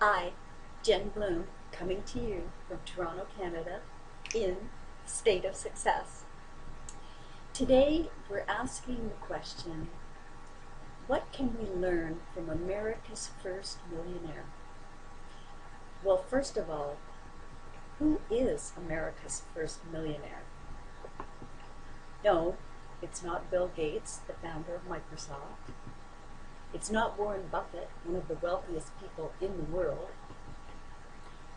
I, Jen Bloom, coming to you from Toronto, Canada, in State of Success. Today we're asking the question, what can we learn from America's first millionaire? Well, first of all, who is America's first millionaire? No, it's not Bill Gates, the founder of Microsoft. It's not Warren Buffett, one of the wealthiest people in the world.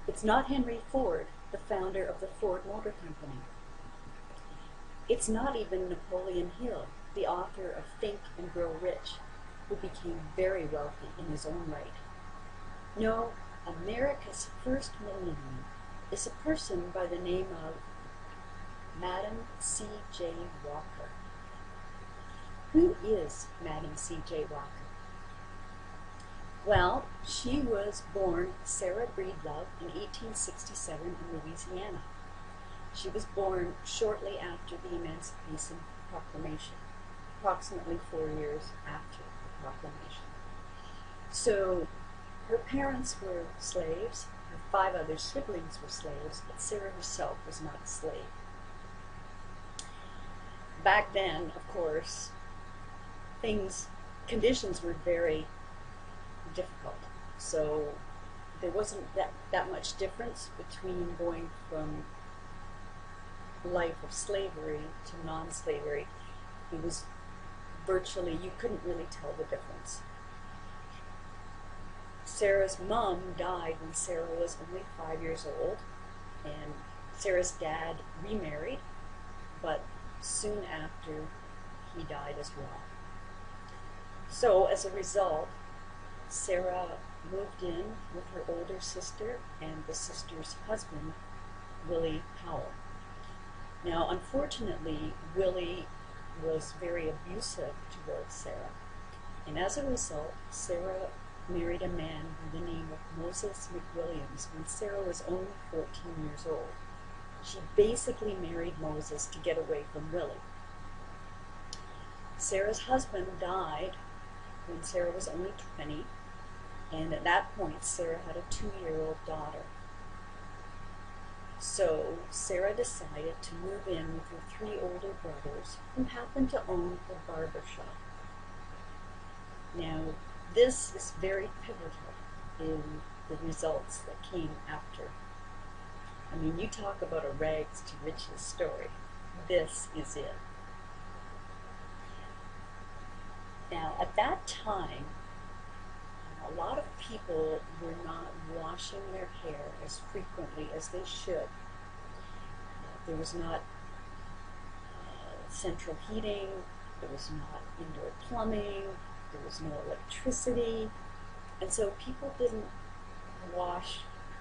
It's not Henry Ford, the founder of the Ford Motor Company. It's not even Napoleon Hill, the author of Think and Grow Rich, who became very wealthy in his own right. No, America's first millionaire is a person by the name of Madam C.J. Walker. Who is Madam C.J. Walker? Well, she was born Sarah Breedlove in 1867 in Louisiana. She was born shortly after the Emancipation Proclamation, approximately 4 years after the proclamation. So her parents were slaves, her 5 other siblings were slaves, but Sarah herself was not a slave. Back then, of course, conditions were very difficult. So there wasn't that much difference between going from life of slavery to non-slavery. It was virtually, you couldn't really tell the difference. Sarah's mom died when Sarah was only 5 years old, and Sarah's dad remarried, but soon after he died as well. So as a result, Sarah moved in with her older sister and the sister's husband, Willie Powell. Now, unfortunately, Willie was very abusive towards Sarah, and as a result, Sarah married a man by the name of Moses McWilliams when Sarah was only 14 years old. She basically married Moses to get away from Willie. Sarah's husband died when Sarah was only 20, and at that point Sarah had a 2-year-old daughter. So Sarah decided to move in with her 3 older brothers who happened to own a barber shop. Now, this is very pivotal in the results that came after. I mean, you talk about a rags to riches story. This is it. Now, at that time, a lot of people were not washing their hair as frequently as they should. There was not central heating, there was not indoor plumbing, there was no electricity, and so people didn't wash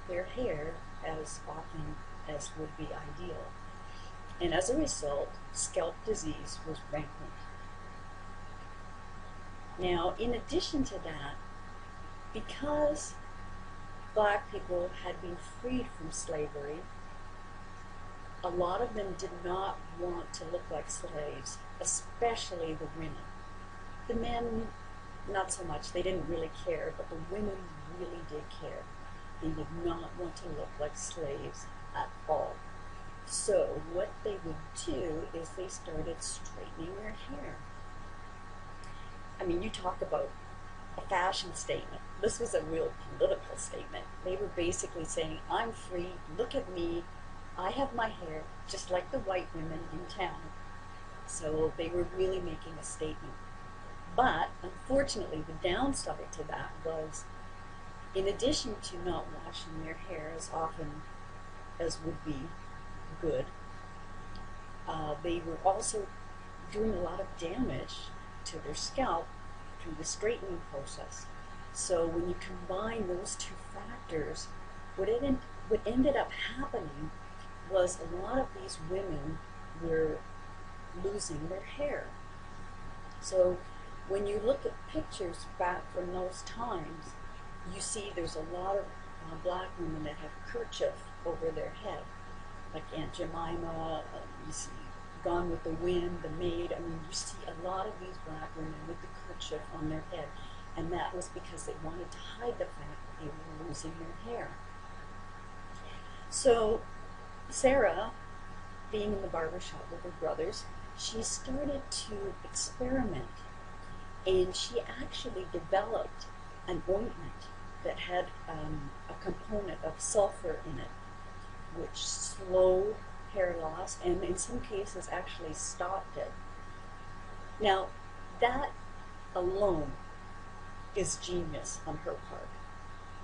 their hair as often as would be ideal. And as a result, scalp disease was rampant. Now, in addition to that, because black people had been freed from slavery, a lot of them did not want to look like slaves, especially the women. The men, not so much, they didn't really care, but the women really did care. They did not want to look like slaves at all. So what they would do is they started straightening their hair. I mean, you talk about a fashion statement. This was a real political statement. They were basically saying, I'm free, look at me, I have my hair just like the white women in town. So they were really making a statement. But unfortunately, the downside to that was, in addition to not washing their hair as often as would be good, they were also doing a lot of damage to their scalp through the straightening process. So when you combine those 2 factors, what ended up happening was a lot of these women were losing their hair. So when you look at pictures back from those times, you see there's a lot of black women that have kerchief over their head, like Aunt Jemima, you see Gone with the Wind, The Maid. I mean, you see a lot of these black women with the kerchief on their head, and that was because they wanted to hide the fact that they were losing their hair. So Sarah, being in the barber shop with her brothers, she started to experiment, and she actually developed an ointment that had a component of sulfur in it, which slowed hair loss and in some cases actually stopped it. Now, that alone is genius on her part,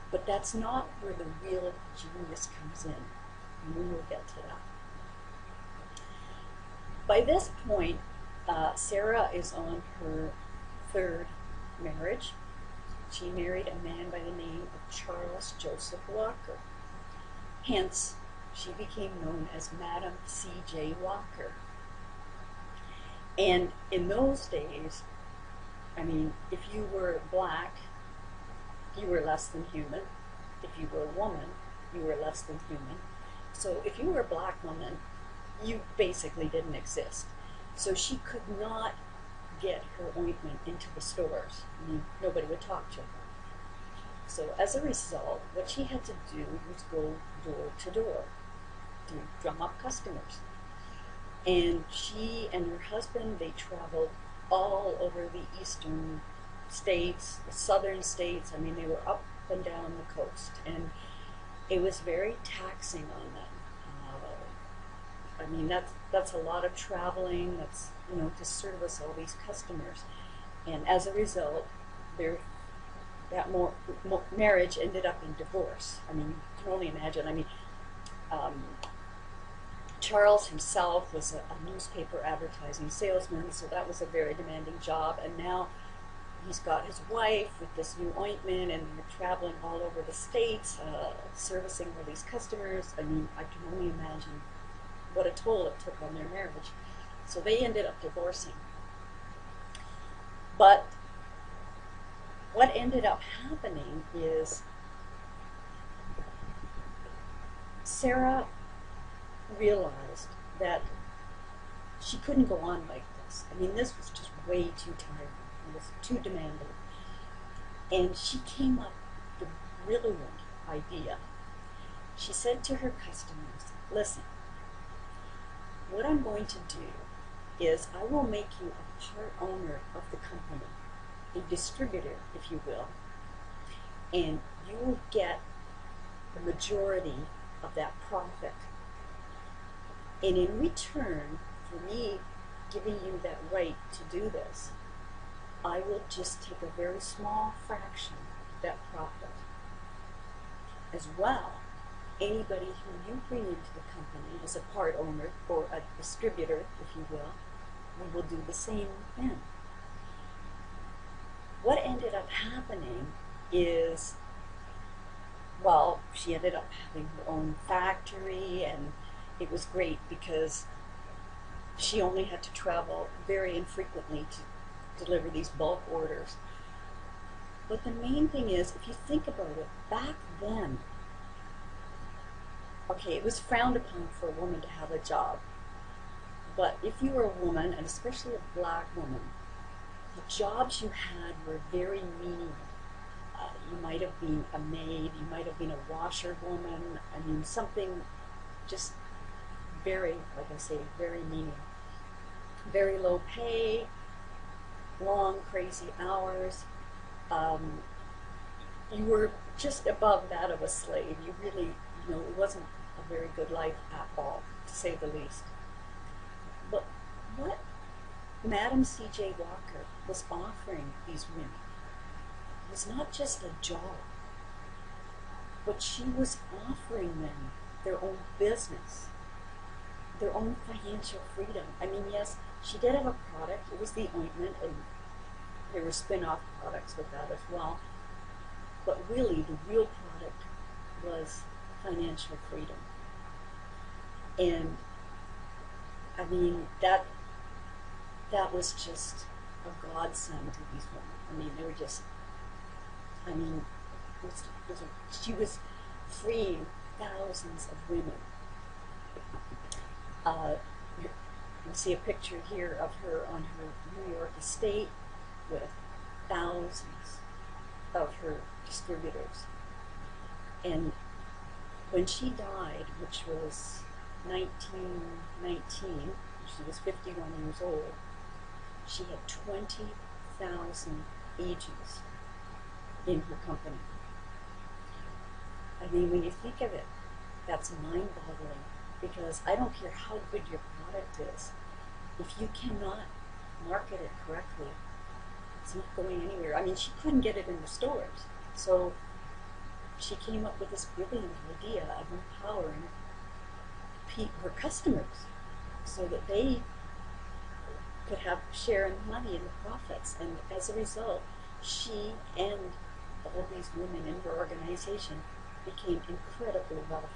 but that's not where the real genius comes in, and we will get to that. By this point, Sarah is on her third marriage. She married a man by the name of Charles Joseph Walker. Hence, she became known as Madam C.J. Walker. And in those days, I mean, if you were black, you were less than human. If you were a woman, you were less than human. So if you were a black woman, you basically didn't exist. So she could not get her ointment into the stores. I mean, nobody would talk to her. So as a result, what she had to do was go door to door to drum up customers. And she and her husband, they traveled all over the eastern states, the southern states. I mean, they were up and down the coast, and it was very taxing on them. I mean, that's a lot of traveling. That's, you know, to service all these customers, and as a result, that marriage ended up in divorce. I mean, you can only imagine. I mean, Charles himself was a newspaper advertising salesman, so that was a very demanding job, and now he's got his wife with this new ointment, and they're traveling all over the states, servicing all these customers. I mean, I can only imagine what a toll it took on their marriage. So they ended up divorcing. But what ended up happening is Sarah realized that she couldn't go on like this. I mean, this was just way too tiring. It was too demanding. And she came up with a brilliant idea. She said to her customers, listen, what I'm going to do is I will make you a part owner of the company, a distributor, if you will, and you will get the majority of that profit. And in return for me giving you that right to do this, I will just take a very small fraction of that profit. As well, anybody who you bring into the company as a part owner or a distributor, if you will, we will do the same then. What ended up happening is, well, she ended up having her own factory, and it was great because she only had to travel very infrequently to deliver these bulk orders. But the main thing is, if you think about it, back then, okay, it was frowned upon for a woman to have a job. But if you were a woman, and especially a black woman, the jobs you had were very menial. You might have been a maid, you might have been a washerwoman. I mean, something just very, like I say, very menial. Very low pay, long, crazy hours. You were just above that of a slave. You really, you know, it wasn't a very good life at all, to say the least. But what Madam C.J. Walker was offering these women was not just a job, but she was offering them their own business, their own financial freedom. I mean, yes, she did have a product. It was the ointment, and there were spin-off products with that as well. But really, the real product was financial freedom. And I mean, that was just a godsend to these women. I mean, they were just, I mean, she was freeing thousands of women. You can see a picture here of her on her New York estate with thousands of her distributors. And when she died, which was 1919, she was 51 years old, she had 20,000 agents in her company. I mean, when you think of it, that's mind-boggling, because I don't care how good your product is, if you cannot market it correctly, it's not going anywhere. I mean, she couldn't get it in the stores, so she came up with this brilliant idea of empowering her customers so that they could have share in the money and the profits. And as a result, she and all these women in her organization became incredibly wealthy.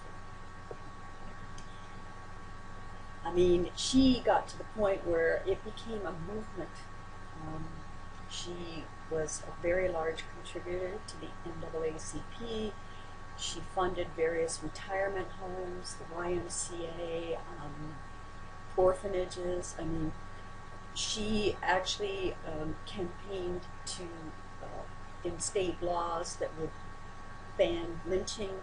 I mean, she got to the point where it became a movement. She was a very large contributor to the NAACP. She funded various retirement homes, the YMCA, orphanages. I mean, she actually campaigned to instate laws that would ban lynching.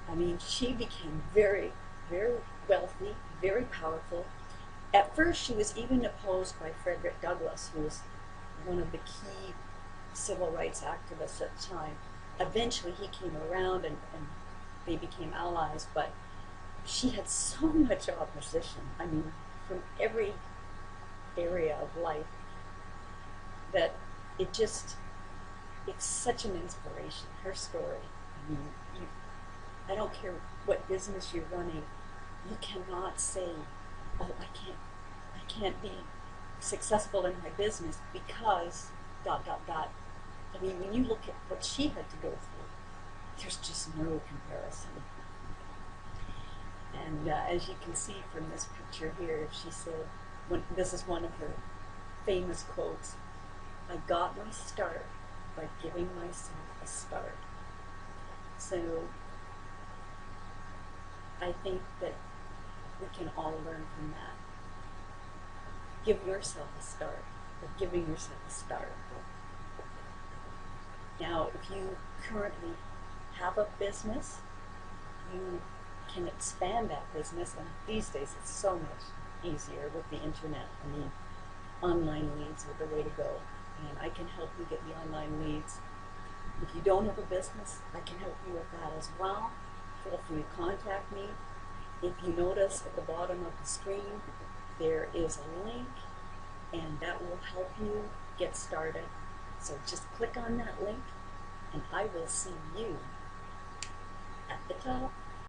I mean, she became very, very wealthy, very powerful. At first, she was even opposed by Frederick Douglass, who was one of the key civil rights activists at the time. Eventually, he came around and they became allies, but she had so much opposition, I mean, from every area of life, that it's such an inspiration, her story. I mean, I don't care what business you're running, you cannot say, oh, I can't be successful in my business because ... I mean, when you look at what she had to go through, there's just no comparison. And as you can see from this picture here, she said, this is one of her famous quotes, "I got my start by giving myself a start." So I think that we can all learn from that. Give yourself a start, or giving yourself a start. Now, if you currently have a business, you can expand that business, and these days it's so much easier with the internet. I mean, online leads are the way to go, and I can help you get the online leads. If you don't have a business, I can help you with that as well. Feel free to contact me. If you notice at the bottom of the screen, there is a link, and that will help you get started. So just click on that link, and I will see you at the top.